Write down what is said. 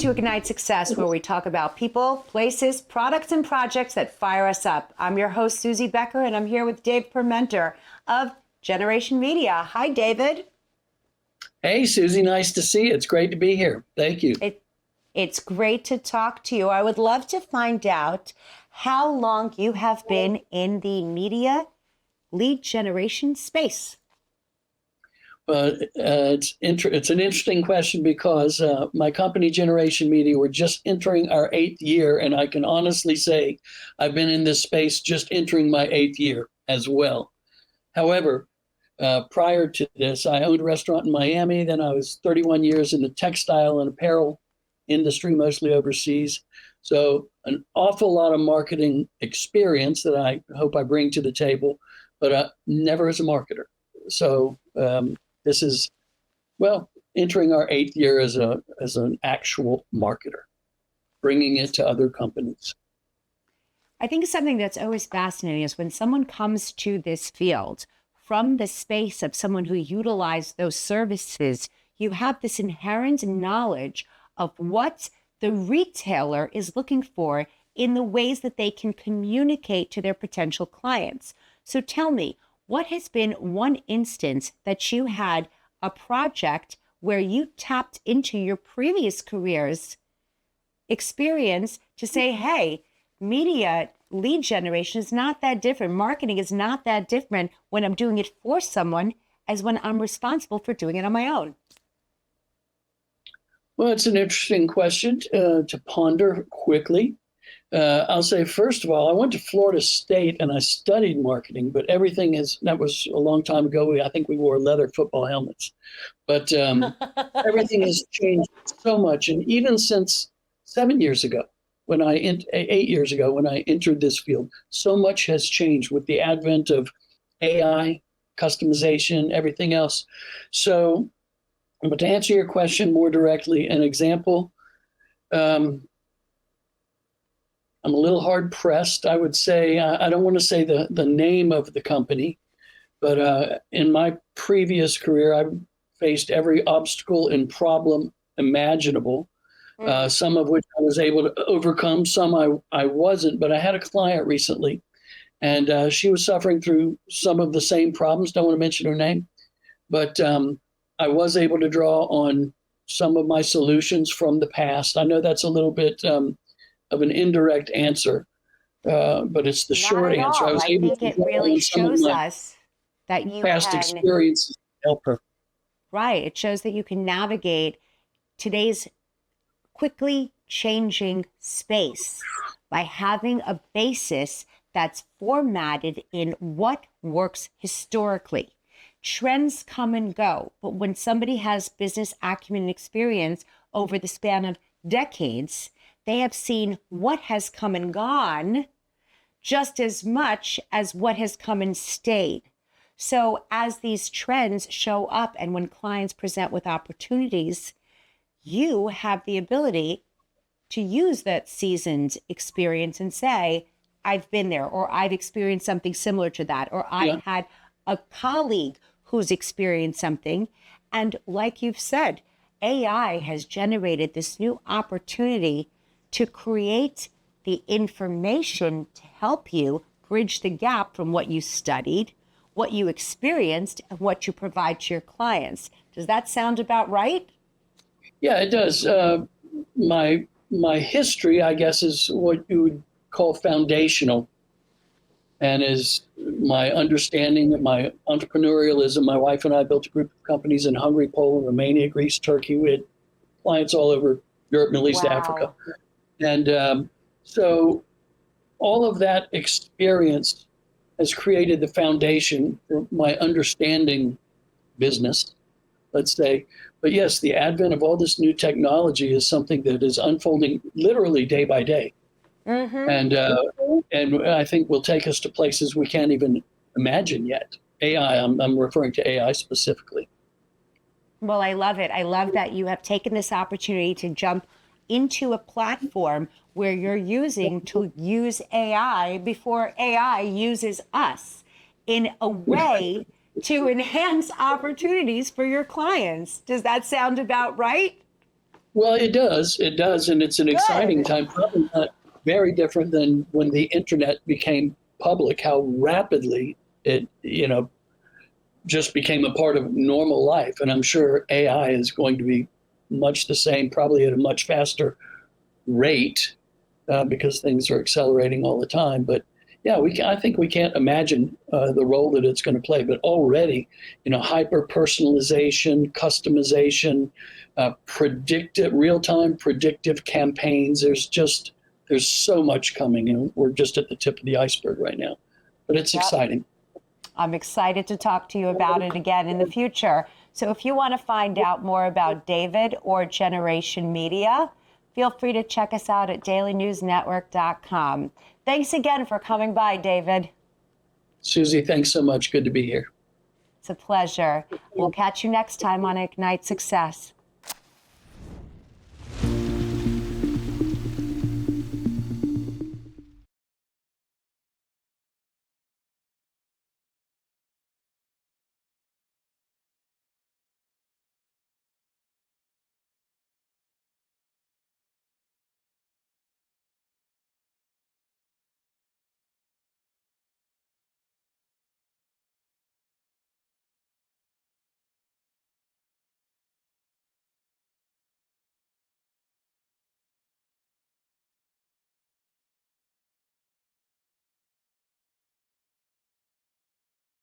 to Ignite Success, where we talk about people, places, products, and projects that fire us up. I'm your host, Suzie Becker, and I'm here with Dave Permenter of Generation Media. Hi, David. Hey, Suzie, nice to see you. It's great to be here. Thank you. It's great to talk to you. I would love to find out how long you have been in the media lead generation space. It's an interesting question because my company, Generation Media, we're just entering our 8th year, and I can honestly say I've been in this space just entering my 8th year as well. However, prior to this, I owned a restaurant in Miami. Then I was 31 years in the textile and apparel industry, mostly overseas. So an awful lot of marketing experience that I hope I bring to the table, but never as a marketer. So this is, entering our 8th year as an actual marketer, bringing it to other companies. I think something that's always fascinating is when someone comes to this field from the space of someone who utilized those services, you have this inherent knowledge of what the retailer is looking for in the ways that they can communicate to their potential clients. So tell me, what has been one instance that you had a project where you tapped into your previous career's experience to say, hey, media lead generation is not that different. Marketing is not that different when I'm doing it for someone as when I'm responsible for doing it on my own? Well, it's an interesting question to ponder quickly. I'll say, first of all, I went to Florida State and I studied marketing, but that was a long time ago. I think we wore leather football helmets, but everything has changed so much. And even since 7 years ago, 8 years ago, when I entered this field, so much has changed with the advent of AI, customization, everything else. So, but to answer your question more directly, an example, I'm a little hard pressed. I would say, I don't want to say the name of the company, but in my previous career, I faced every obstacle and problem imaginable, some of which I was able to overcome, some I wasn't. But I had a client recently, and she was suffering through some of the same problems. Don't want to mention her name, but I was able to draw on some of my solutions from the past. I know that's a little bit of an indirect answer, but it's the short answer. I think it really shows us that you past experiences help her. Right. It shows that you can navigate today's quickly changing space by having a basis that's formatted in what works historically. Trends come and go, but when somebody has business acumen and experience over the span of decades, they have seen what has come and gone just as much as what has come and stayed. So as these trends show up and when clients present with opportunities, you have the ability to use that seasoned experience and say, I've been there, or I've experienced something similar to that, or I had a colleague who's experienced something. And like you've said, AI has generated this new opportunity to create the information to help you bridge the gap from what you studied, what you experienced, and what you provide to your clients. Does that sound about right? Yeah, it does. My history, I guess, is what you would call foundational, and is my understanding of my entrepreneurialism. My wife and I built a group of companies in Hungary, Poland, Romania, Greece, Turkey. We had clients all over Europe, Middle East, Africa. And so all of that experience has created the foundation for my understanding business, let's say. But yes, the advent of all this new technology is something that is unfolding literally day by day. Mm-hmm. And I think will take us to places we can't even imagine yet. AI, I'm referring to AI specifically. Well, I love it. I love that you have taken this opportunity to jump into a platform where you're using to use AI before AI uses us in a way to enhance opportunities for your clients. Does that sound about right? Well, it does. It does. And it's an exciting time, probably not very different than when the internet became public, how rapidly it, just became a part of normal life. And I'm sure AI is going to be much the same, probably at a much faster rate because things are accelerating all the time. But yeah, I think we can't imagine the role that it's going to play. But already, hyper personalization, customization, real-time predictive campaigns. There's so much coming, and we're just at the tip of the iceberg right now. But it's exciting. I'm excited to talk to you about it again in the future. So if you want to find out more about David or Generation Media, feel free to check us out at dailynewsnetwork.com. Thanks again for coming by, David. Suzie, thanks so much. Good to be here. It's a pleasure. We'll catch you next time on Ignite Success.